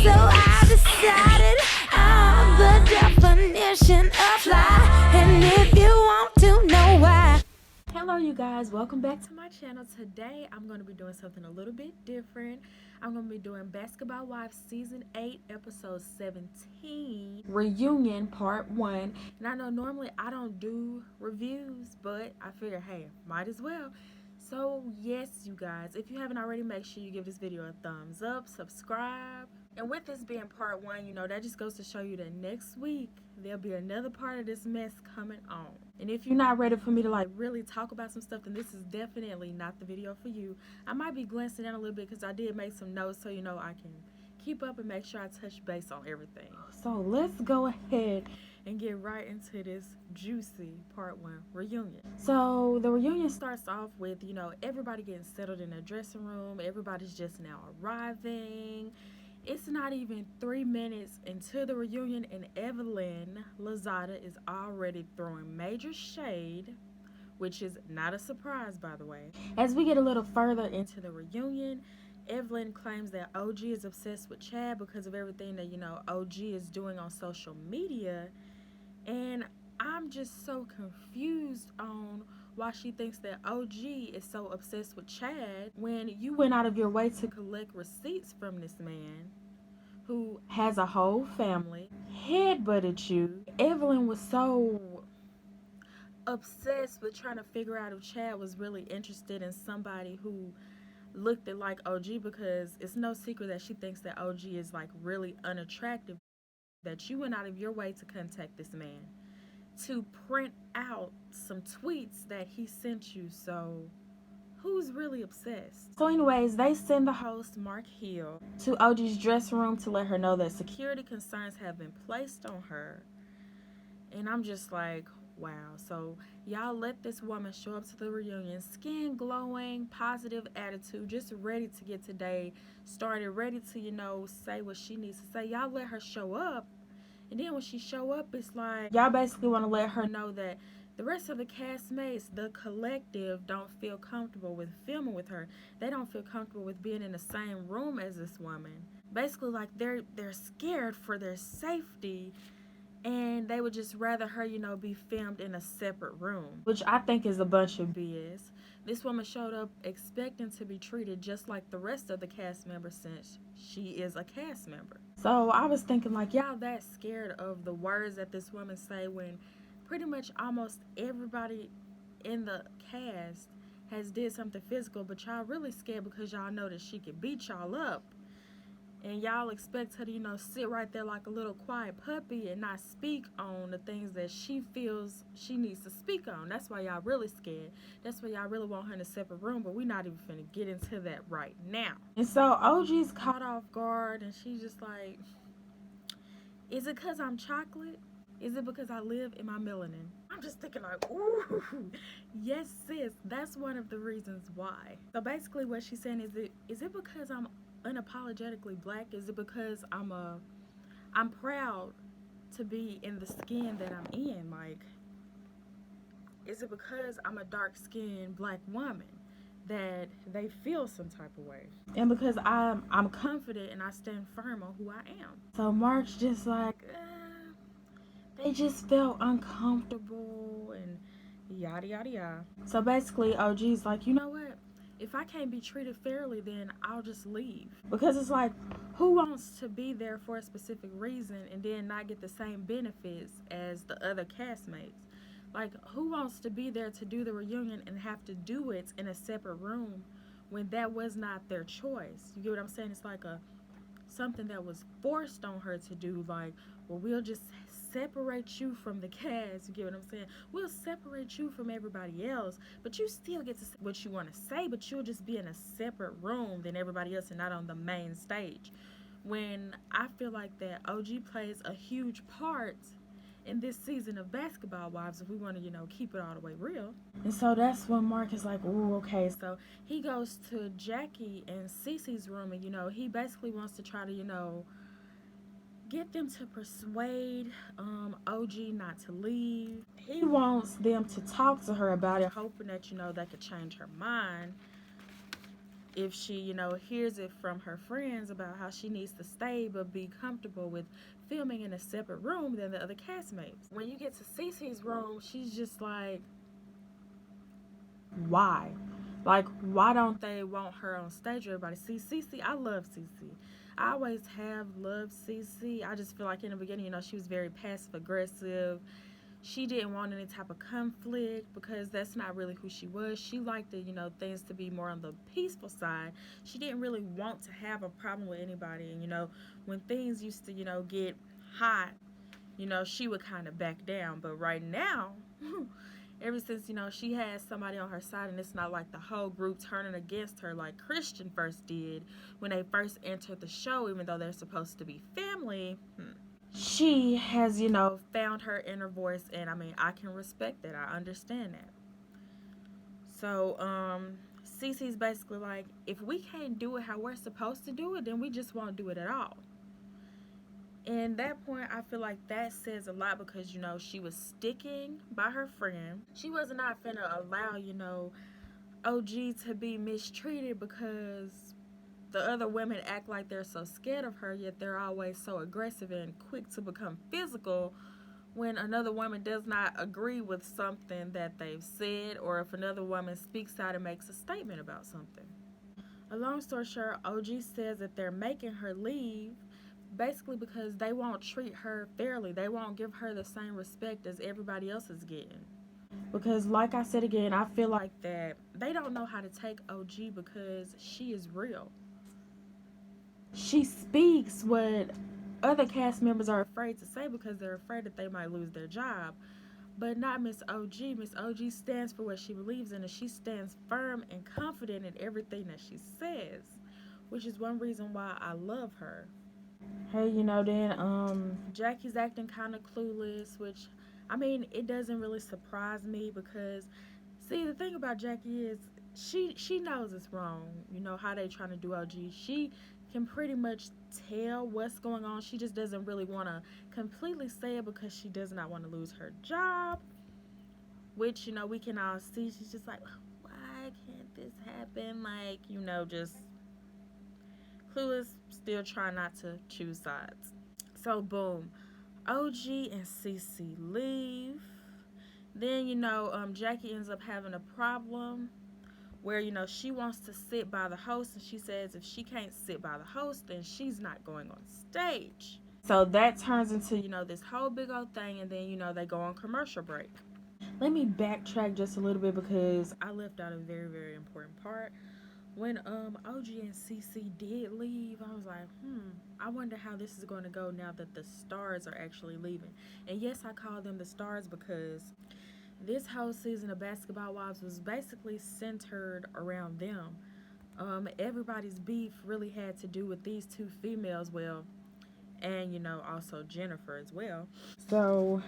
So I decided I'm the definition of fly. And if you want to know why. Hello you guys, welcome back to my channel. Today I'm going to be doing something a little bit different. I'm going to be doing Basketball Wives Season 8 Episode 17 Reunion Part 1. And I know normally I don't do reviews, but I figure, hey, might as well. So yes you guys, if you haven't already, make sure you give this video a thumbs up, subscribe. And with this being part 1, you know, that just goes to show you that next week there'll be another part of this mess coming on. And if you're not ready for me to like really talk about some stuff, then this is definitely not the video for you. I might be glancing down a little bit because I did make some notes so you know I can keep up and make sure I touch base on everything. So let's go ahead and get right into this juicy part 1 reunion. So the reunion starts off with, you know, everybody getting settled in their dressing room. Everybody's just now arriving. It's not even 3 minutes into the reunion and Evelyn Lozada is already throwing major shade, which is not a surprise, by the way. As we get a little further into the reunion, Evelyn claims that OG is obsessed with Chad because of everything that, you know, OG is doing on social media. And I'm just so confused on why she thinks that OG is so obsessed with Chad when you went out of your way to collect receipts from this man who has a whole family, headbutted you. Evelyn was so obsessed with trying to figure out if Chad was really interested in somebody who looked like OG, because it's no secret that she thinks that OG is like really unattractive, that you went out of your way to contact this man to print out some tweets that he sent you. So who's really obsessed? So anyways, they send the host, Mark Hill, to OG's dressing room to let her know that security concerns have been placed on her. And I'm just like, wow. So y'all let this woman show up to the reunion, skin glowing, positive attitude, just ready to get today started, ready to, you know, say what she needs to say. Y'all let her show up. And then when she show up, it's like y'all basically want to let her know that the rest of the castmates, the collective, don't feel comfortable with filming with her. They don't feel comfortable with being in the same room as this woman. Basically, like they're scared for their safety, and they would just rather her, you know, be filmed in a separate room, which I think is a bunch of BS. This woman showed up expecting to be treated just like the rest of the cast members since she is a cast member. So I was thinking like, y'all that scared of the words that this woman say when pretty much almost everybody in the cast has did something physical, but y'all really scared because y'all know that she could beat y'all up. And y'all expect her to, you know, sit right there like a little quiet puppy and not speak on the things that she feels she needs to speak on. That's why y'all really scared. That's why y'all really want her in a separate room, but we're not even finna get into that right now. And so OG's caught off guard and she's just like, is it because I'm chocolate? Is it because I live in my melanin? I'm just thinking like, ooh, yes sis, that's one of the reasons why. So basically what she's saying is it because I'm unapologetically black? Is it because I'm proud to be in the skin that I'm in? Like, is it because I'm a dark-skinned black woman that they feel some type of way? And because I'm confident and I stand firm on who I am. So Mark's just like, they just felt uncomfortable and yada yada yada. So basically OG's like, you know what? If I can't be treated fairly, then I'll just leave. Because it's like, who wants to be there for a specific reason and then not get the same benefits as the other castmates? Like, who wants to be there to do the reunion and have to do it in a separate room when that was not their choice? You get what I'm saying? It's like something that was forced on her to do. Like, well, we'll just separate you from the cast. You get what I'm saying? We'll separate you from everybody else, but you still get to say what you want to say, but you'll just be in a separate room than everybody else and not on the main stage. When I feel like that OG plays a huge part in this season of Basketball Wives, if we want to, you know, keep it all the way real. And so that's when Mark is like, ooh, okay. So he goes to Jackie and CeCe's room and, you know, he basically wants to try to, you know, get them to persuade OG not to leave. He wants them to talk to her about it, hoping that, you know, they could change her mind. if she, hears it from her friends about how she needs to stay but be comfortable with filming in a separate room than the other castmates. When you get to CeCe's room, she's just like, why? Like, why don't they want her on stage? Everybody see CeCe. I love CeCe. I always have loved CeCe. I just feel like in the beginning, she was very passive aggressive. She didn't want any type of conflict because that's not really who she was. She liked the, things to be more on the peaceful side. She didn't really want to have a problem with anybody. And, when things used to, get hot, she would kind of back down. But right now, ever since, she has somebody on her side and it's not like the whole group turning against her like Christian first did when they first entered the show, even though they're supposed to be family. She has, found her inner voice, and I can respect that. I understand that. So, CeCe's basically like, if we can't do it how we're supposed to do it, then we just won't do it at all. And that point, I feel like that says a lot because, she was sticking by her friend. She was not finna allow, OG to be mistreated because the other women act like they're so scared of her, yet they're always so aggressive and quick to become physical when another woman does not agree with something that they've said, or if another woman speaks out and makes a statement about something. A long story short, OG says that they're making her leave basically because they won't treat her fairly. They won't give her the same respect as everybody else is getting. Because like I said again, I feel like that they don't know how to take OG because she is real. She speaks what other cast members are afraid to say because they're afraid that they might lose their job. But not Miss OG. Miss OG stands for what she believes in, and she stands firm and confident in everything that she says, which is one reason why I love her. Hey, then Jackie's acting kind of clueless, which it doesn't really surprise me because see, the thing about Jackie is she knows it's wrong. How they trying to do OG. She can pretty much tell what's going on. She just doesn't really want to completely say it because she does not want to lose her job, which we can all see. She's just like, why can't this happen? Like, just clueless, still trying not to choose sides. So boom, OG and CeCe leave. Then Jackie ends up having a problem where she wants to sit by the host, and she says if she can't sit by the host, then she's not going on stage. So that turns into this whole big old thing, and then they go on commercial break. Let me backtrack just a little bit because I left out a very, very important part. When OG and CeCe did leave, I was like, I wonder how this is going to go now that the stars are actually leaving. And yes, I call them the stars because this whole season of Basketball Wives was basically centered around them. Everybody's beef really had to do with these two females, and also Jennifer as well. So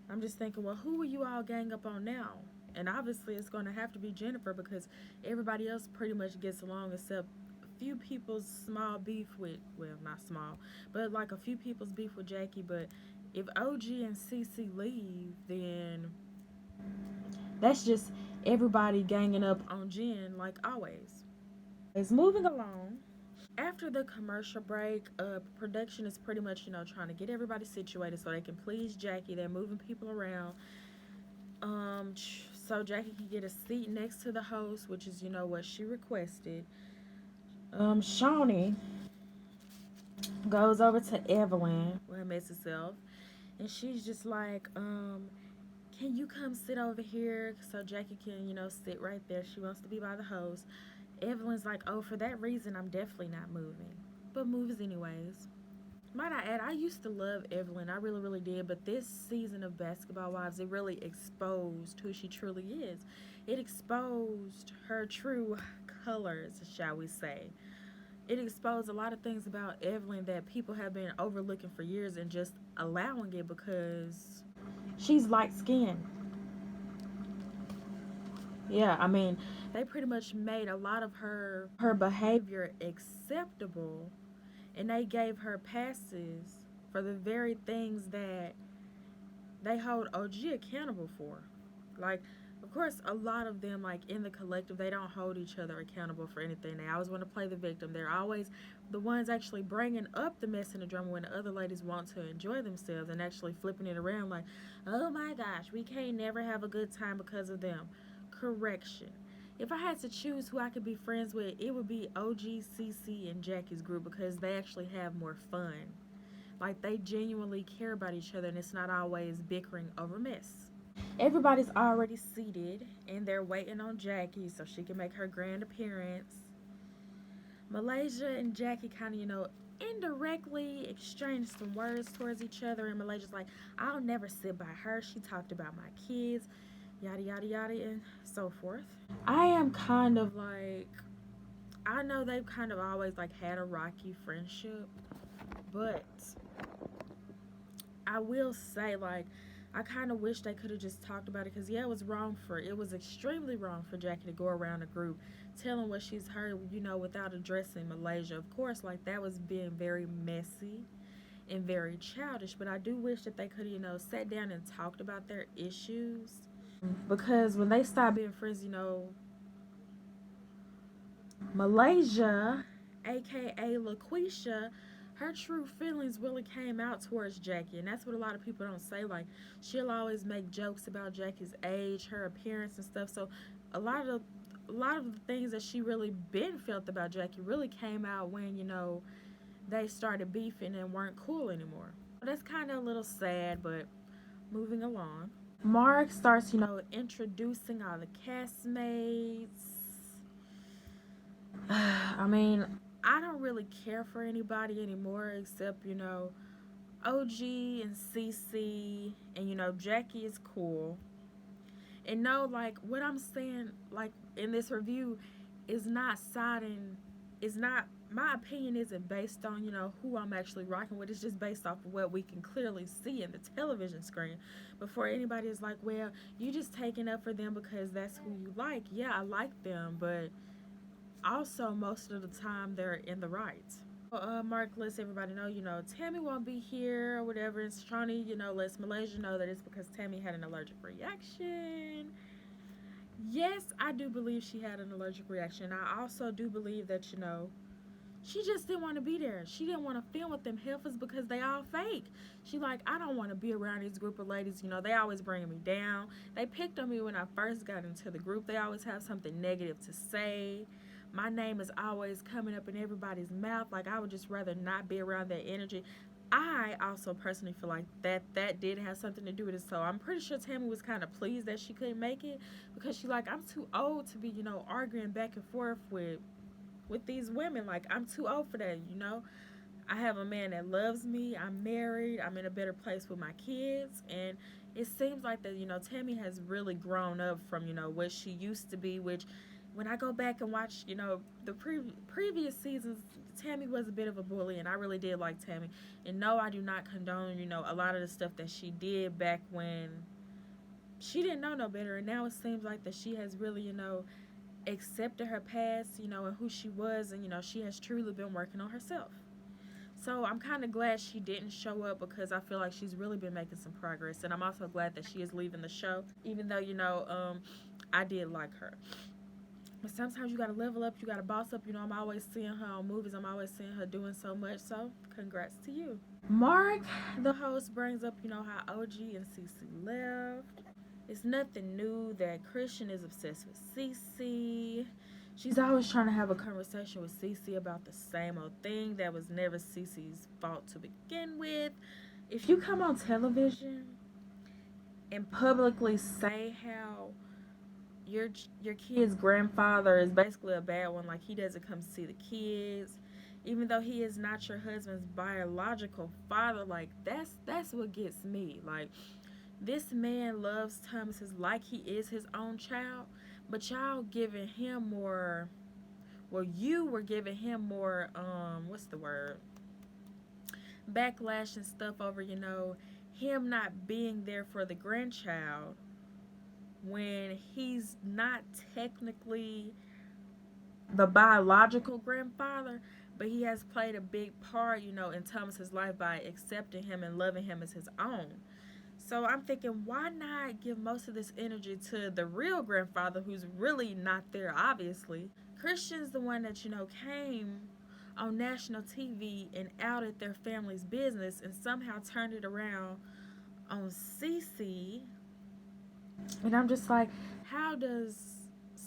I'm just thinking, well, who will you all gang up on now? And obviously it's going to have to be Jennifer because everybody else pretty much gets along except a few people's small beef with, well, not small, but like a few people's beef with Jackie. But if OG and CeCe leave, then that's just everybody ganging up on Jen like always. It's moving along. After the commercial break, production is pretty much, trying to get everybody situated so they can please Jackie. They're moving people around. So Jackie can get a seat next to the host, which is, what she requested. Shaunie goes over to Evelyn with her messy self, and she's just like, can you come sit over here so Jackie can, sit right there? She wants to be by the host. Evelyn's like, oh, for that reason, I'm definitely not moving. But moves anyways. Might I add, I used to love Evelyn. I really, really did. But this season of Basketball Wives, it really exposed who she truly is. It exposed her true colors, shall we say. It exposed a lot of things about Evelyn that people have been overlooking for years and just allowing it because she's light-skinned. Yeah, they pretty much made a lot of her behavior acceptable, and they gave her passes for the very things that they hold OG accountable for. Like, of of course, a lot of them, like in the collective, they don't hold each other accountable for anything. They always want to play the victim. They're always the ones actually bringing up the mess and the drama when the other ladies want to enjoy themselves, and actually flipping it around like, oh my gosh, we can't never have a good time because of them. Correction. If I had to choose who I could be friends with, it would be OG, CeCe, and Jackie's group, because they actually have more fun. Like, they genuinely care about each other, and it's not always bickering over mess. Everybody's already seated, and they're waiting on Jackie so she can make her grand appearance. Malaysia and Jackie kind of, indirectly exchange some words towards each other, and Malaysia's like, I'll never sit by her. She talked about my kids, yada, yada, yada, and so forth. I am kind of like, I know they've kind of always, like, had a rocky friendship, but I will say, like, I kind of wish they could have just talked about it, because, yeah, it was extremely wrong for Jackie to go around a group telling what she's heard, without addressing Malaysia. Of course, like, that was being very messy and very childish, but I do wish that they could have, sat down and talked about their issues, because when they stopped being friends, Malaysia, aka LaQuisha, her true feelings really came out towards Jackie, and that's what a lot of people don't say. Like, she'll always make jokes about Jackie's age, her appearance, and stuff. So a lot of the things that she really been felt about Jackie really came out when they started beefing and weren't cool anymore. That's kind of a little sad, but moving along. Mark starts introducing all the castmates. I mean, I don't really care for anybody anymore except, OG and CeCe, and, Jackie is cool. And no, like, what I'm saying, like, in this review is not my opinion isn't based on, who I'm actually rocking with. It's just based off of what we can clearly see in the television screen. Before anybody is like, well, you just taking up for them because that's who you like. Yeah, I like them, but also most of the time they're in the right. Mark lets everybody know, Tammy won't be here or whatever. And Shaunie, lets Malaysia know that it's because Tammy had an allergic reaction. Yes, I do believe she had an allergic reaction. I also do believe that, she just didn't want to be there. She didn't want to film with them heifers because they all fake. She like, I don't want to be around these group of ladies. They always bring me down. They picked on me when I first got into the group. They always have something negative to say. My name is always coming up in everybody's mouth. Like, I would just rather not be around that energy. I also personally feel like that did have something to do with it. So I'm pretty sure Tammy was kind of pleased that she couldn't make it, because she like, I'm too old to be, arguing back and forth with these women. Like, I'm too old for that, I have a man that loves me. I'm married. I'm in a better place with my kids. And it seems like that, Tammy has really grown up from, what she used to be, which when I go back and watch, the previous seasons, Tammy was a bit of a bully, and I really did like Tammy. And no, I do not condone, a lot of the stuff that she did back when she didn't know no better. And now it seems like that she has really, accepted her past, and who she was, and, she has truly been working on herself. So I'm kind of glad she didn't show up, because I feel like she's really been making some progress. And I'm also glad that she is leaving the show, even though, I did like her. But sometimes you got to level up, you got to boss up. I'm always seeing her on movies. I'm always seeing her doing so much. So congrats to you. Mark, the host, brings up, how OG and CeCe left. It's nothing new that Christian is obsessed with CeCe. She's always trying to have a conversation with CeCe about the same old thing that was never CeCe's fault to begin with. If you come on television and publicly say how your kid's grandfather is basically a bad one, like he doesn't come see the kids, even though he is not your husband's biological father, like that's what gets me. Like, this man loves Thomas like he is his own child, but y'all giving him more, well, you were giving him more, what's the word, backlash and stuff over, him not being there for the grandchild, when he's not technically the biological grandfather, but he has played a big part, in Thomas's life by accepting him and loving him as his own. So I'm thinking, why not give most of this energy to the real grandfather who's really not there, obviously? Christian's the one that, came on national TV and outed their family's business and somehow turned it around on CeCe. And I'm just like, how does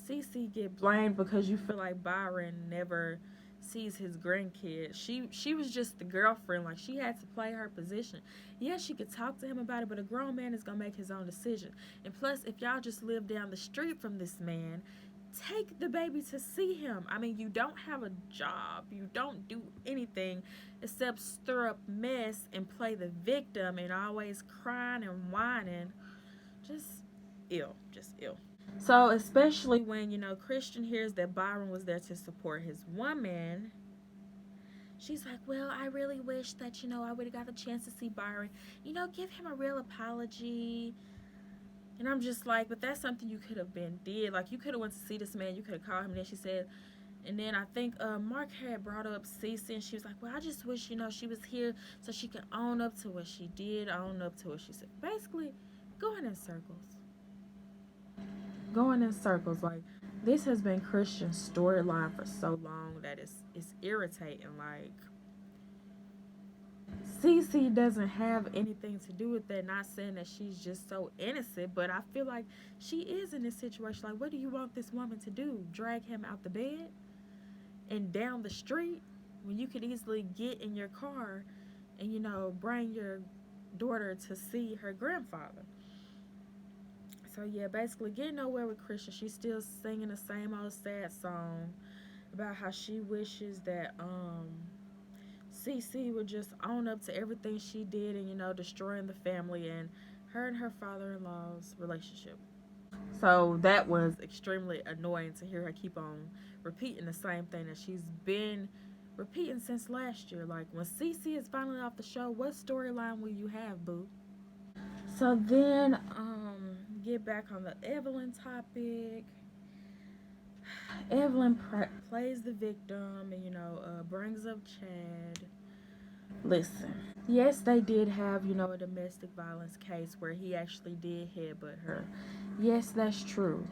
CeCe get blamed because you feel like Byron never sees his grandkid? She was just the girlfriend. Like, she had to play her position. Yes, she could talk to him about it, but a grown man is going to make his own decision. And plus, if y'all just live down the street from this man, take the baby to see him. I mean, you don't have a job. You don't do anything except stir up mess and play the victim and always crying and whining. Just ill. So especially when, Christian hears that Byron was there to support his woman, she's like, well, I really wish that, I would have got the chance to see Byron. Give him a real apology. And I'm just like, but that's something you could have been did. Like, you could have went to see this man. You could have called him. And then she said, and then I think Mark had brought up CeCe, and she was like, well, I just wish, she was here so she could own up to what she did, own up to what she said. Basically, going in circles. Like, this has been Christian's storyline for so long that it's irritating. Like, CeCe doesn't have anything to do with that. Not saying that she's just so innocent, but I feel like she is in this situation. Like, what do you want this woman to do? Drag him out the bed and down the street when you could easily get in your car and, bring your daughter to see her grandfather? So yeah, basically getting nowhere with Christian. She's still singing the same old sad song about how she wishes that CeCe would just own up to everything she did and destroying the family and her father-in-law's relationship. So that was extremely annoying to hear her keep on repeating the same thing that she's been repeating since last year. Like, when CeCe is finally off the show, what storyline will you have, boo? So then, get back on the Evelyn topic. Evelyn plays the victim and, brings up Chad. Listen, yes, they did have, a domestic violence case where he actually did headbutt her. Yes, that's true.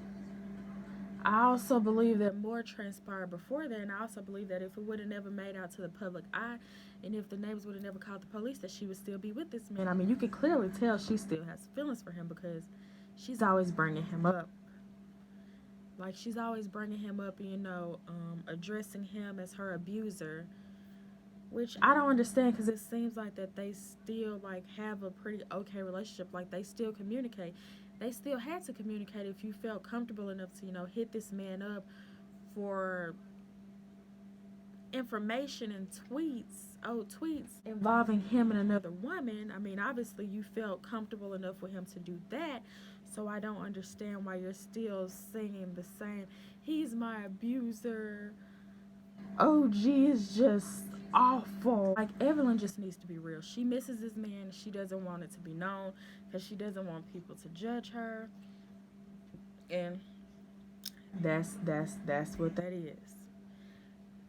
I also believe that more transpired before that, and I also believe that if it would have never made out to the public eye, and if the neighbors would have never called the police, that she would still be with this man. I mean, you could clearly tell she still has feelings for him because she's always bringing him up. Like, she's always bringing him up and, addressing him as her abuser, which I don't understand because it seems like that they still, like, have a pretty okay relationship. Like, they still communicate. They still had to communicate if you felt comfortable enough to, hit this man up for information and old tweets involving him and another woman. I mean, obviously you felt comfortable enough with him to do that. So I don't understand why you're still singing the same, he's my abuser. OG is just awful. Like, Evelyn just needs to be real. She misses this man. She doesn't want it to be known because she doesn't want people to judge her. And that's what that is.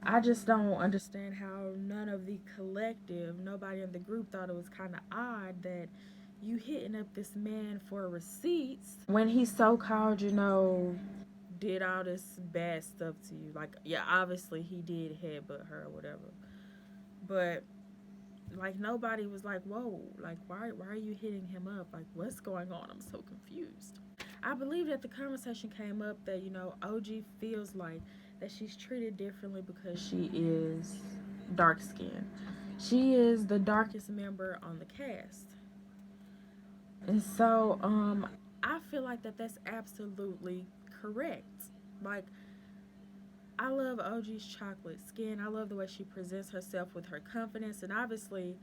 I just don't understand how none of the collective, nobody in the group thought it was kind of odd that you hitting up this man for receipts when he so-called, did all this bad stuff to you. Like, yeah, obviously he did headbutt her or whatever. But, like, nobody was like, whoa, like, why are you hitting him up? Like, what's going on? I'm so confused. I believe that the conversation came up that, OG feels like that she's treated differently because she is dark-skinned. She is the darkest member on the cast. And so, I feel like that's absolutely correct. Like, I love OG's chocolate skin. I love the way she presents herself with her confidence. And obviously,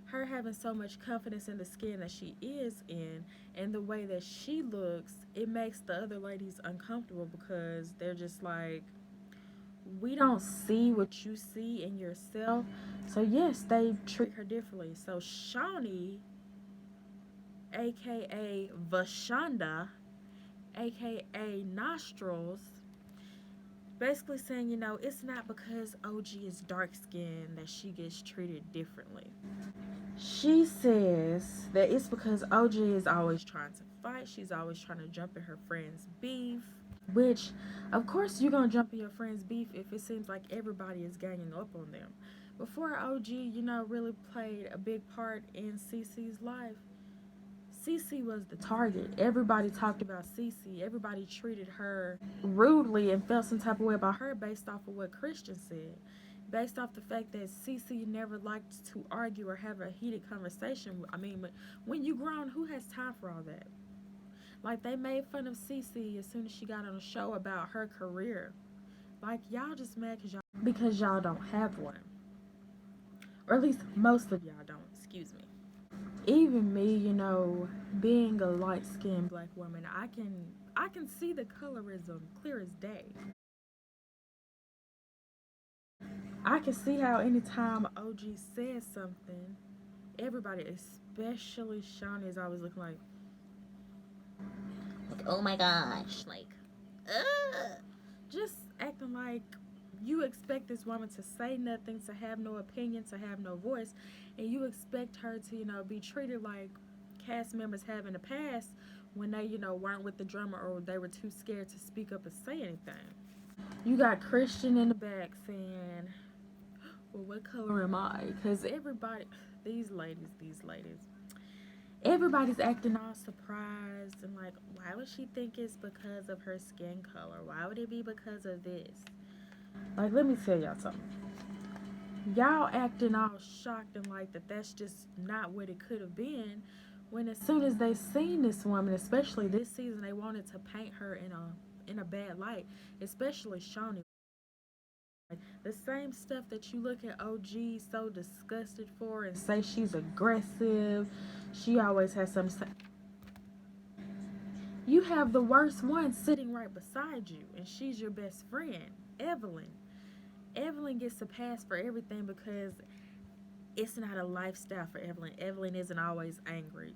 her having so much confidence in the skin that she is in and the way that she looks, it makes the other ladies uncomfortable because they're just like, we don't see what you see in yourself. So, yes, they treat her differently. So, Shaunie, a.k.a. Vashonda, a.k.a. Nostrils, Basically saying, you know, it's not because OG is dark-skinned that she gets treated differently. She says that it's because OG is always trying to fight. She's always trying to jump in her friend's beef. Which, of course, you're going to jump in your friend's beef if it seems like everybody is ganging up on them. Before OG, you know, really played a big part in CeCe's life, CeCe was the target. Everybody talked about CeCe. Everybody treated her rudely and felt some type of way about her based off of what Christian said. Based off the fact that CeCe never liked to argue or have a heated conversation. I mean, when you grown, who has time for all that? Like, they made fun of CeCe as soon as she got on a show about her career. Like, y'all just mad because y'all don't have one. Or at least most of y'all don't, excuse me. Even me, you know, being a light-skinned black woman, I can see the colorism clear as day. I can see how anytime OG says something, everybody, especially Shaunie, is always looking like, oh my gosh, like, just acting like you expect this woman to say nothing, to have no opinion, to have no voice, and you expect her to, you know, be treated like cast members have in the past when they, you know, weren't with the drummer or they were too scared to speak up and say anything. You got Christian in the back saying, well, what color am I? Because everybody, these ladies, everybody's acting all surprised and like, why would she think it's because of her skin color? Why would it be because of this? Like, let me tell y'all something. Y'all acting all shocked and like that's just not what it could have been, when as soon as they seen this woman, especially this season, they wanted to paint her in a bad light, especially Shaunie. Like, the same stuff that you look at OG so disgusted for and say she's aggressive, she always has something to say. You have the worst one sitting right beside you, and she's your best friend, Evelyn. Evelyn gets a pass for everything because it's not a lifestyle for Evelyn. Evelyn isn't always angry.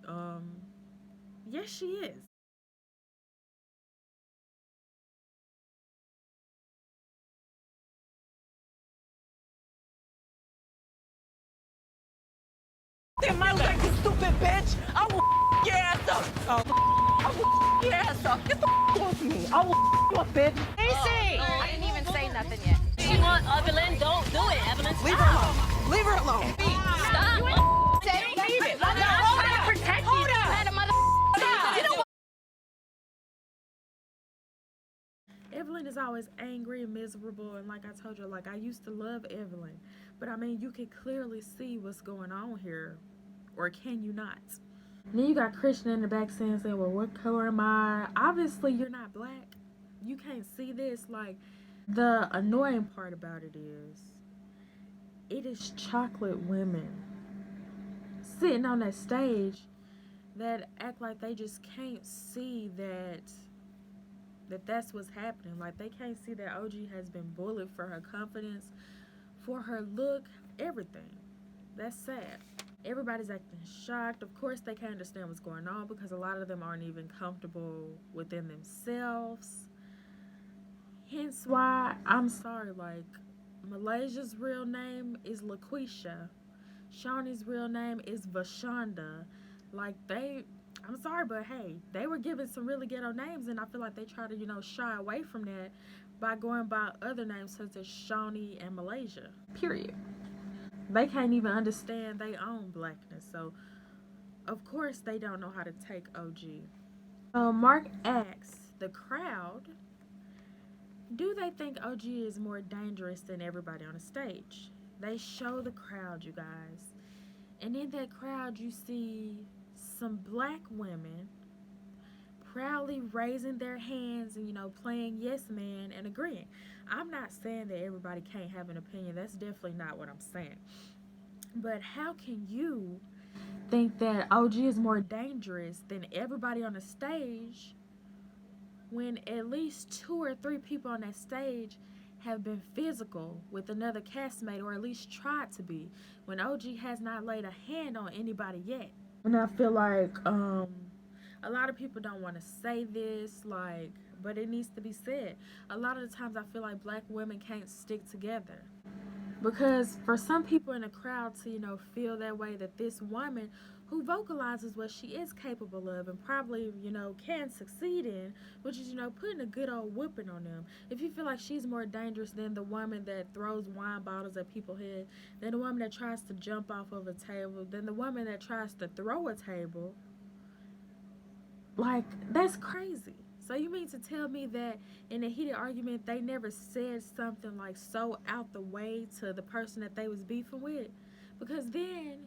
Yes, she is. In my leg, you stupid bitch! I will your ass up! I will your ass up! Get the off me! I will you up, bitch! CeCe! I didn't even say nothing yet. She want Evelyn, don't do it, Evelyn. Leave her alone! Leave her alone! Stop! Leave it! Hold up! Protect you! Had a mother. Stop! You know Evelyn is always angry and miserable, and like I told you, like, I used to love Evelyn, but I mean, you can clearly see what's going on here, or can you not? And then you got Christian in the back saying, well, what color am I? Obviously, you're not black. You can't see this. Like, the annoying part about it is chocolate women sitting on that stage that act like they just can't see that's what's happening. Like, they can't see that OG has been bullied for her confidence, for her look, everything. That's sad. Everybody's acting shocked. Of course, they can't understand what's going on because a lot of them aren't even comfortable within themselves. Hence why, I'm sorry, like, Malaysia's real name is LaQuisha. Shaunie's real name is Vashonda. Like, I'm sorry, but hey, they were given some really ghetto names, and I feel like they try to, you know, shy away from that by going by other names such as Shaunie and Malaysia. Period. They can't even understand their own blackness, so of course they don't know how to take OG. Mark asks the crowd, do they think OG is more dangerous than everybody on the stage? They show the crowd, you guys. And in that crowd, you see some black women proudly raising their hands and, you know, playing yes man and agreeing. I'm not saying that everybody can't have an opinion. That's definitely not what I'm saying. But how can you think that OG is more dangerous than everybody on the stage when at least 2 or 3 people on that stage have been physical with another castmate, or at least tried to be, when OG has not laid a hand on anybody yet? And I feel like a lot of people don't want to say this, like, but it needs to be said. A lot of the times I feel like black women can't stick together. Because for some people in the crowd to, feel that way, that this woman who vocalizes what she is capable of and probably, can succeed in, which is, putting a good old whooping on them. If you feel like she's more dangerous than the woman that throws wine bottles at people's head, than the woman that tries to jump off of a table, than the woman that tries to throw a table, like, that's crazy. So you mean to tell me that in a heated argument they never said something like so out the way to the person that they was beefing with? Because then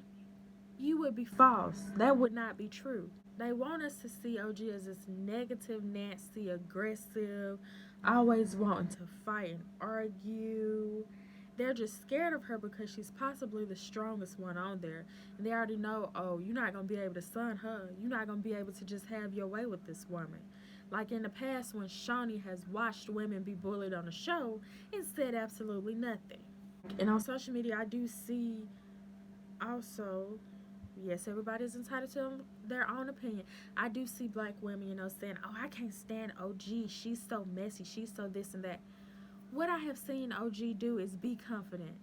you would be false. That would not be true. They want us to see OG as this negative Nancy, aggressive, always wanting to fight and argue. They're just scared of her because she's possibly the strongest one on there. And they already know, oh, you're not going to be able to sun her. You're not going to be able to just have your way with this woman. Like in the past when Shaunie has watched women be bullied on the show and said absolutely nothing. And on social media, I do see also, yes, everybody's entitled to their own opinion. I do see black women, saying, oh, I can't stand OG. She's so messy. She's so this and that. What I have seen OG do is be confident.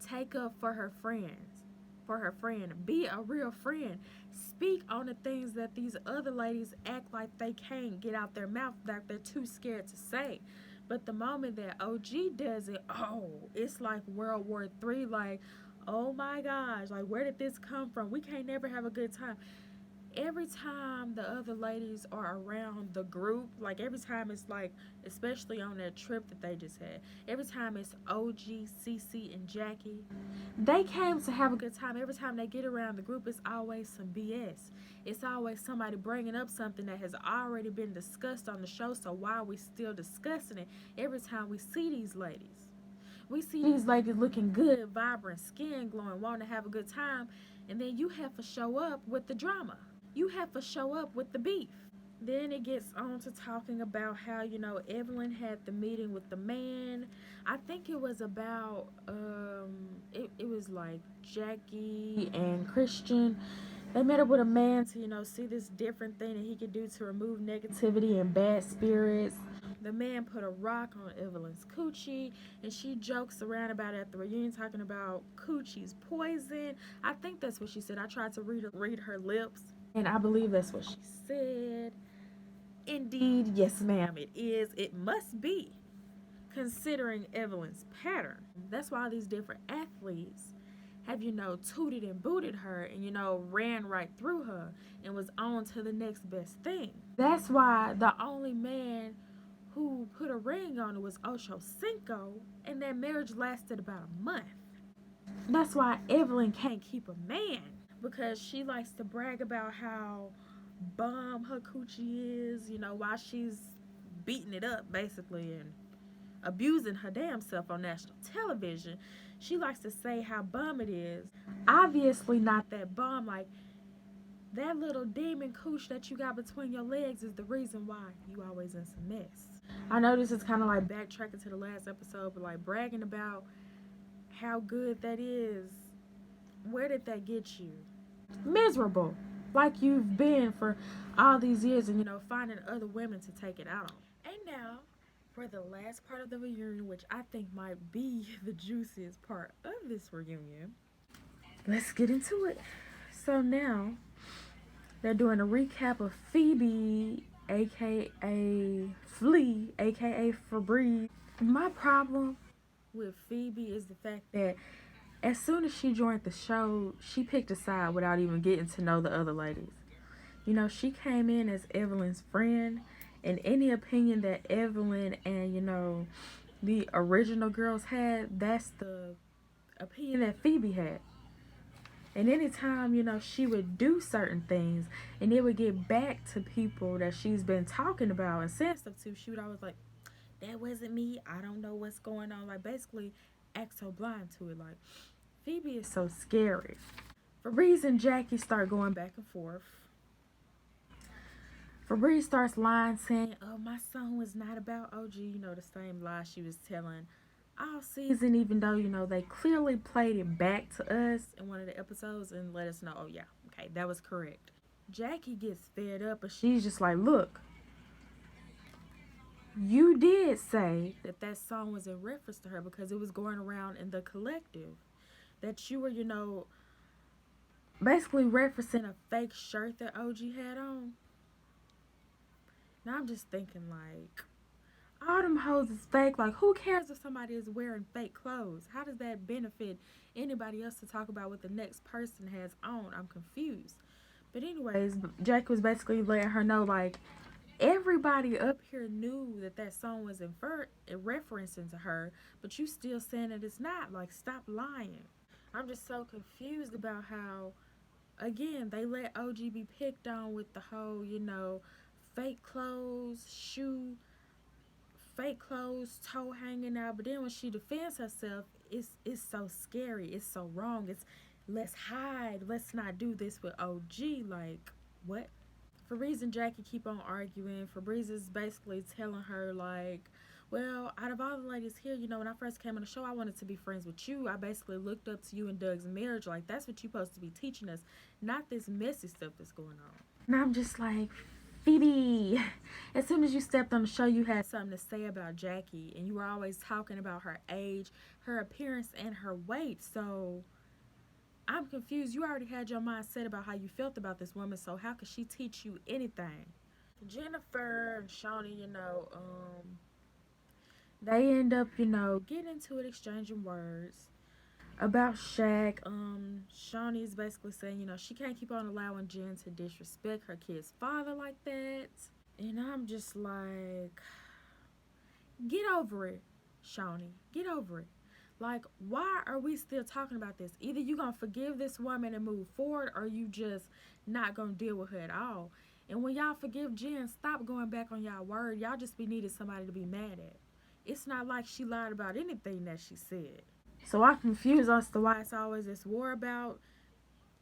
Take up for her friends. For her friend. Be a real friend. Speak on the things that these other ladies act like they can't get out their mouth, that they're too scared to say. But the moment that OG does it, oh, it's like World War III. Like, oh my gosh, like, where did this come from? We can't never have a good time. Every time the other ladies are around the group, like every time it's like, especially on that trip that they just had, every time it's OG, CeCe, and Jackie, they came to have a good time. Every time they get around the group, it's always some BS. It's always somebody bringing up something that has already been discussed on the show, so why are we still discussing it every time we see these ladies? We see these ladies looking good, vibrant, skin glowing, wanting to have a good time, and then you have to show up with the drama. You have to show up with the beef. Then it gets on to talking about how, Evelyn had the meeting with the man. I think it was about, it was like Jackie and Christian. They met up with a man to, see this different thing that he could do to remove negativity and bad spirits. The man put a rock on Evelyn's coochie, and she jokes around about it at the reunion, talking about coochie's poison. I think that's what she said. I tried to read her lips, and I believe that's what she said. Indeed, yes ma'am, it is. It must be, considering Evelyn's pattern. That's why all these different athletes have, tooted and booted her and, ran right through her and was on to the next best thing. That's why the only man who put a ring on it was Ocho Cinco, and that marriage lasted about a month. That's why Evelyn can't keep a man, because she likes to brag about how bomb her coochie is, while she's beating it up basically and abusing her damn self on national television. She likes to say how bomb it is. Obviously not that bomb. Like, that little demon cooch that you got between your legs is the reason why you always in some mess. I know this is kind of like backtracking to the last episode, but like bragging about how good that is, where did that get you? Miserable, like you've been for all these years, and finding other women to take it out on. And now for the last part of the reunion, which I think might be the juiciest part of this reunion. Let's get into it. So now they're doing a recap of Phoebe, aka Flea, aka Febreze. My problem with Phoebe is the fact that as soon as she joined the show, she picked a side without even getting to know the other ladies. She came in as Evelyn's friend, and any opinion that Evelyn and, the original girls had, that's the opinion that Phoebe had. And anytime, she would do certain things and it would get back to people that she's been talking about and saying stuff to, she would always like, that wasn't me, I don't know what's going on. Like, basically act so blind to it. Like, Phoebe is so scary. Febreze and Jackie start going back and forth. Febreze starts lying, saying, oh, my song was not about OG. The same lie she was telling all season, even though, they clearly played it back to us in one of the episodes and let us know, oh, yeah, okay, that was correct. Jackie gets fed up, but she's just like, look, you did say that that song was in reference to her because it was going around in the collective. That you were, basically referencing a fake shirt that OG had on. Now I'm just thinking, like, all them hoes is fake. Like, who cares if somebody is wearing fake clothes? How does that benefit anybody else to talk about what the next person has on? I'm confused. But anyways, Jackie was basically letting her know, like, everybody up here knew that that song was referencing to her, but you still saying that it's not. Like, stop lying. I'm just so confused about how, again, they let OG be picked on with the whole, fake clothes, fake clothes, toe hanging out. But then when she defends herself, it's so scary. It's so wrong. It's let's hide. Let's not do this with OG. Like, what? Febreze and Jackie keep on arguing. Febreze is basically telling her, like, well, out of all the ladies here, when I first came on the show, I wanted to be friends with you. I basically looked up to you and Doug's marriage. Like, that's what you're supposed to be teaching us, not this messy stuff that's going on. And I'm just like, Phoebe, as soon as you stepped on the show, you had something to say about Jackie. And you were always talking about her age, her appearance, and her weight. So I'm confused. You already had your mind set about how you felt about this woman, so how could she teach you anything? Jennifer and Shaunie, they end up, getting into it, exchanging words about Shaq. Shaunie's basically saying, she can't keep on allowing Jen to disrespect her kid's father like that. And I'm just like, get over it, Shaunie. Get over it. Like, why are we still talking about this? Either you gonna forgive this woman and move forward, or you just not gonna deal with her at all. And when y'all forgive Jen, stop going back on y'all word. Y'all just be needing somebody to be mad at. It's not like she lied about anything that she said. So I'm confused as to why it's always this war about,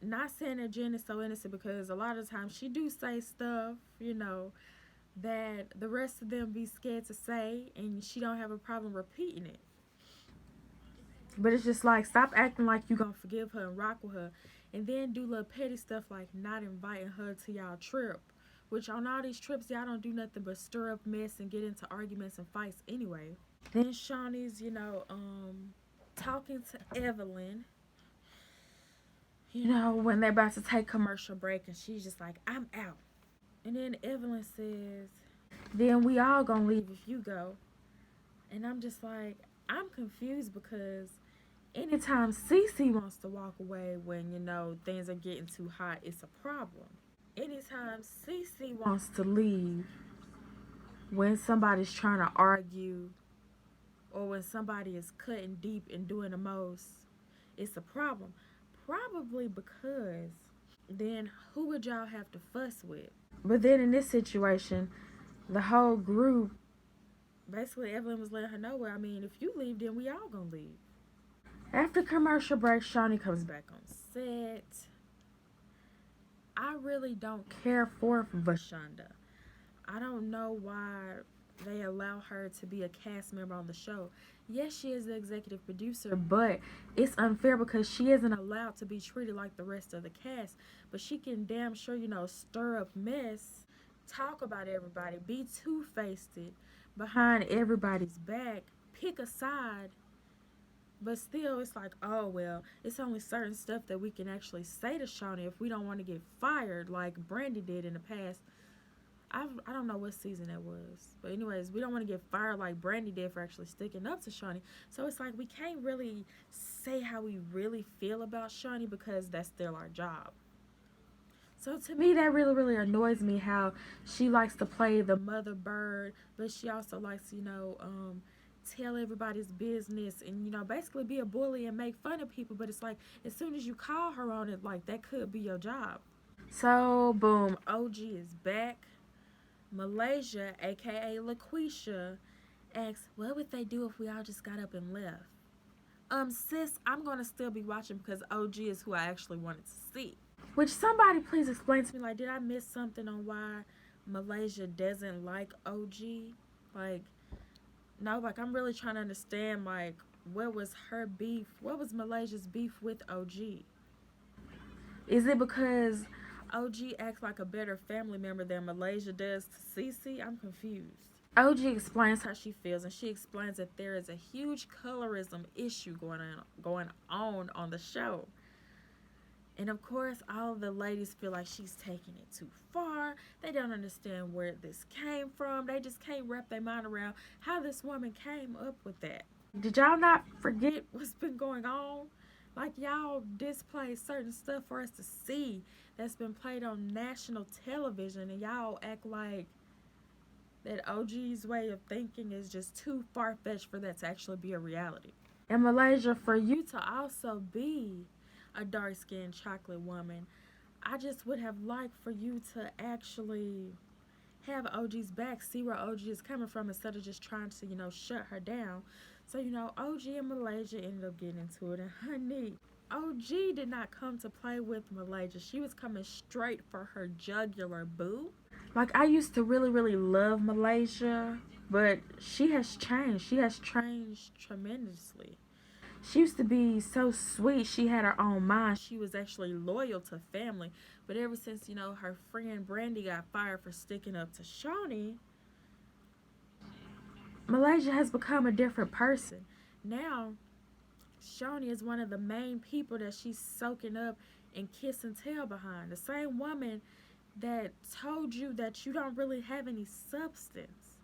not saying that Jen is so innocent, because a lot of times she do say stuff, that the rest of them be scared to say, and she don't have a problem repeating it. But it's just like, stop acting like you gonna forgive her and rock with her, and then do little petty stuff like not inviting her to y'all trip. Which on all these trips, y'all don't do nothing but stir up mess and get into arguments and fights anyway. Then Shaunie's, talking to Evelyn, when they're about to take commercial break, and she's just like, I'm out. And then Evelyn says, then we all gonna leave if you go. And I'm just like, I'm confused, because anytime CeCe wants to walk away when, things are getting too hot, it's a problem. Anytime CeCe wants to leave when somebody's trying to argue, or when somebody is cutting deep and doing the most, it's a problem. Probably because then who would y'all have to fuss with? But then in this situation, the whole group, basically Evelyn was letting her know, well, I mean, if you leave, then we all gonna leave. After commercial break, Shaunie comes back on set. I really don't care for Vashonda. I don't know why they allow her to be a cast member on the show. Yes, she is the executive producer, but it's unfair because she isn't allowed to be treated like the rest of the cast. But she can damn sure, stir up mess, talk about everybody, be two-faced behind everybody's back, pick a side. But still, it's like, oh, well, it's only certain stuff that we can actually say to Shaunie if we don't want to get fired like Brandy did in the past. I don't know what season that was. But anyways, we don't want to get fired like Brandy did for actually sticking up to Shaunie. So it's like we can't really say how we really feel about Shaunie because that's still our job. So to me, that really, really annoys me how she likes to play the mother bird, but she also likes, tell everybody's business and, basically be a bully and make fun of people. But it's like, as soon as you call her on it, like, that could be your job. So, boom, OG is back. Malaysia, aka LaQuisha, asks, what would they do if we all just got up and left? Sis, I'm going to still be watching because OG is who I actually wanted to see. Which, somebody please explain to me, like, did I miss something on why Malaysia doesn't like OG? Like, no, like, I'm really trying to understand, like, what was her beef? What was Malaysia's beef with OG? Is it because OG acts like a better family member than Malaysia does to CeCe? I'm confused. OG explains how she feels, and she explains that there is a huge colorism issue going on the show. And of course, all the ladies feel like she's taking it too far. They don't understand where this came from. They just can't wrap their mind around how this woman came up with that. Did y'all not forget what's been going on? Like, y'all display certain stuff for us to see that's been played on national television, and y'all act like that OG's way of thinking is just too far-fetched for that to actually be a reality. In Malaysia, for you to also be a dark-skinned chocolate woman, I just would have liked for you to actually have OG's back, see where OG is coming from, instead of just trying to, shut her down. So, OG and Malaysia ended up getting into it, and honey, OG did not come to play with Malaysia. She was coming straight for her jugular, boo. Like, I used to really, really love Malaysia, but she has changed. She has changed tremendously. She used to be so sweet. She had her own mind. She was actually loyal to family. But ever since, her friend Brandy got fired for sticking up to Shaunie, Malaysia has become a different person. Now, Shaunie is one of the main people that she's soaking up and kiss and tell behind. The same woman that told you that you don't really have any substance.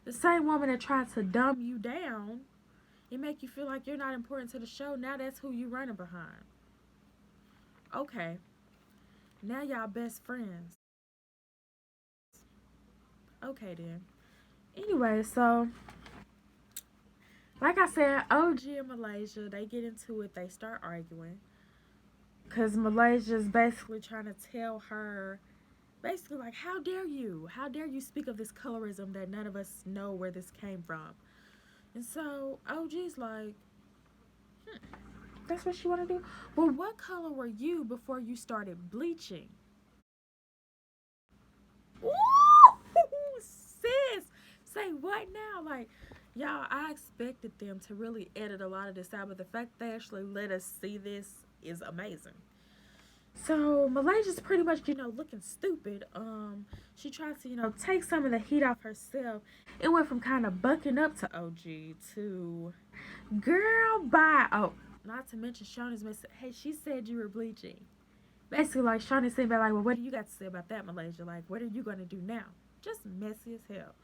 The same woman that tried to dumb you down and make you feel like you're not important to the show. Now that's who you running behind. Okay. Now y'all best friends. Okay then. Anyway, so like I said, OG and Malaysia, they get into it, they start arguing. Because Malaysia's basically trying to tell her, basically like, how dare you? How dare you speak of this colorism that none of us know where this came from? And so OG's like, that's what you want to do? Well, what color were you before you started bleaching? Ooh, sis, say what now? Like, y'all, I expected them to really edit a lot of this out, but the fact they actually let us see this is amazing. So Malaysia's pretty much, looking stupid. She tried to, take some of the heat off herself. It went from kind of bucking up to OG to, girl, bye. Oh, not to mention Shaunie's message. Hey, she said you were bleaching. Basically, like, Shaunie said, like, well, what do you got to say about that, Malaysia? Like, what are you going to do now? Just messy as hell.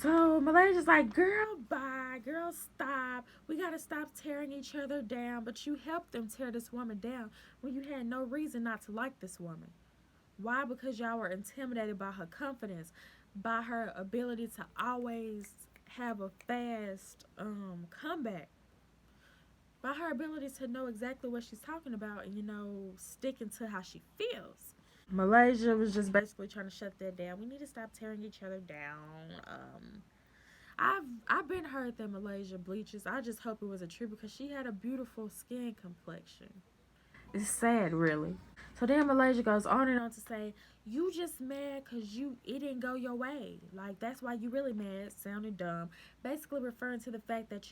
So Malaysia's like, girl, bye. Girl, stop. We got to stop tearing each other down. But you helped them tear this woman down when you had no reason not to like this woman. Why? Because y'all were intimidated by her confidence, by her ability to always have a fast comeback, by her ability to know exactly what she's talking about and, sticking to how she feels. Malaysia was just basically trying to shut that down. We need to stop tearing each other down. I've been heard that Malaysia bleaches. I just hope it was a true, because she had a beautiful skin complexion. It's sad, really. So then Malaysia goes on and on to say, you just mad because it didn't go your way. Like, that's why you really mad, sounding dumb. Basically referring to the fact that,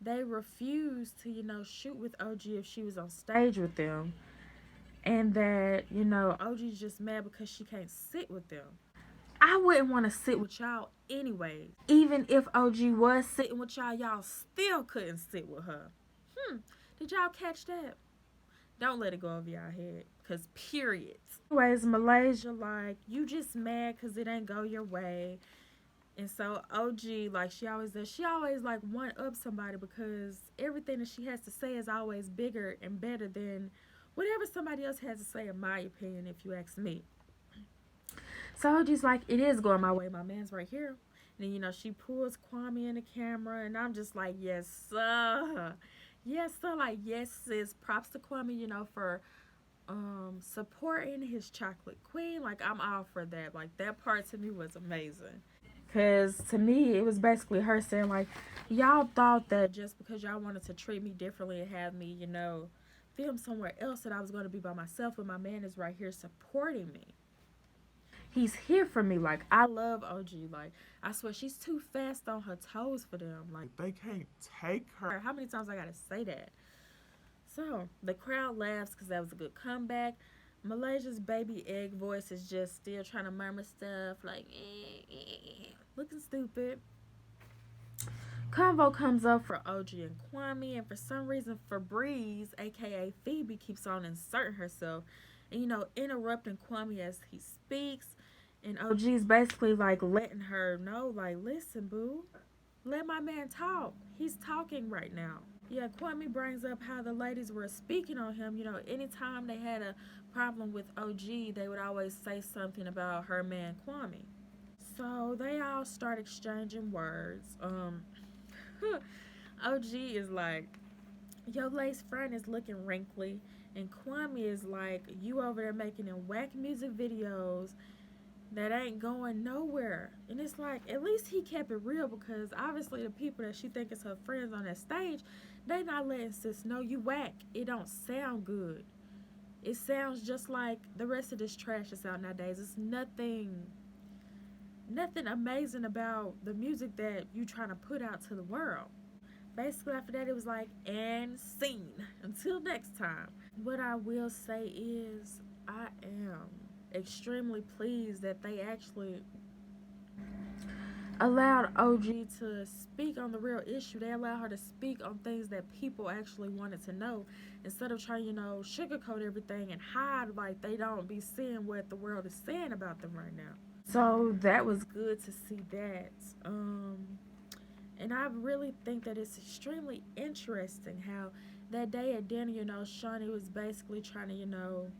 they refused to, shoot with OG if she was on stage with them. And that, OG's just mad because she can't sit with them. I wouldn't want to sit with y'all anyway. Even if OG was sitting with y'all, y'all still couldn't sit with her. Did y'all catch that? Don't let it go over y'all head. Because period. Anyways, Malaysia, like, you just mad because it ain't go your way. And so OG, like she always does, she always like one up somebody, because everything that she has to say is always bigger and better than whatever somebody else has to say, in my opinion, if you ask me. So OG's like, it is going my way. My man's right here. And then, she pulls Kwame in the camera, and I'm just like, yes, sir. Yes, sir. Like, yes, sis. Props to Kwame, for supporting his chocolate queen. Like, I'm all for that. Like, that part to me was amazing. Because to me, it was basically her saying, like, y'all thought that just because y'all wanted to treat me differently and have me, film somewhere else, that I was going to be by myself, and my man is right here supporting me. He's here for me. Like, I love OG. Like, I swear, she's too fast on her toes for them. Like, they can't take her. How many times I got to say that? So, the crowd laughs because that was a good comeback. Malaysia's baby egg voice is just still trying to murmur stuff like looking stupid. Convo comes up for OG and Kwame, and for some reason Febreze, aka Phoebe, keeps on inserting herself and interrupting Kwame as he speaks. And OG's basically like letting her know, like, listen, boo, let my man talk. He's talking right now. Yeah, Kwame brings up how the ladies were speaking on him. Anytime they had a problem with OG, they would always say something about her man Kwame. So they all start exchanging words. OG is like, your lace front is looking wrinkly. And Kwame is like, you over there making them whack music videos that ain't going nowhere. And it's like, at least he kept it real, because obviously the people that she think is her friends on that stage, they not letting sis know you whack. It don't sound good. It sounds just like the rest of this trash that's out nowadays. It's nothing amazing about the music that you trying to put out to the world. Basically after that it was like, and scene. Until next time. What I will say is, I am extremely pleased that they actually allowed OG to speak on the real issue. They allowed her to speak on things that people actually wanted to know, instead of trying, sugarcoat everything and hide like they don't be seeing what the world is saying about them right now. So that was good to see that. And I really think that it's extremely interesting how that day at dinner, Shaunie was basically trying to,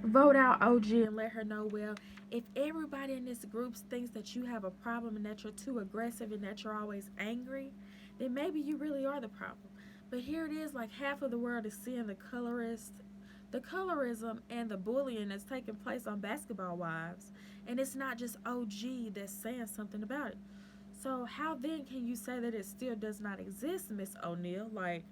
vote out OG and let her know, well, if everybody in this group thinks that you have a problem and that you're too aggressive and that you're always angry, then maybe you really are the problem. But here it is, like half of the world is seeing the colorism and the bullying that's taking place on Basketball Wives, and it's not just OG that's saying something about it. So how then can you say that it still does not exist, Miss O'Neil? Like,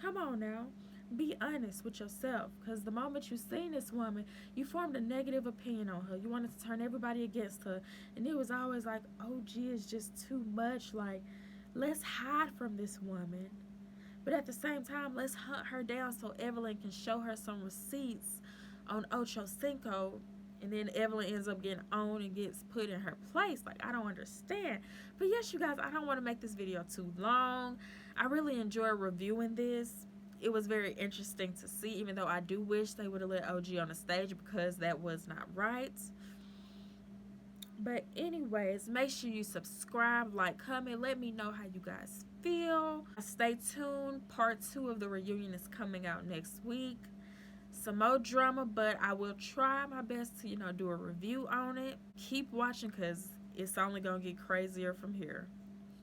come on now. Be honest with yourself, because the moment you seen this woman, you formed a negative opinion on her. You wanted to turn everybody against her, and it was always like, OG is just too much. Like, let's hide from this woman, but at the same time, let's hunt her down so Evelyn can show her some receipts on Ocho Cinco, and then Evelyn ends up getting owned and gets put in her place. Like, I don't understand. But yes, you guys, I don't want to make this video too long. I really enjoy reviewing this. It was very interesting to see, even though I do wish they would have let OG on the stage, because that was not right. But anyways, make sure you subscribe, like, comment, let me know how you guys feel. Stay tuned. Part 2 of the reunion is coming out next week. Some more drama, but I will try my best to, do a review on it. Keep watching, because it's only going to get crazier from here.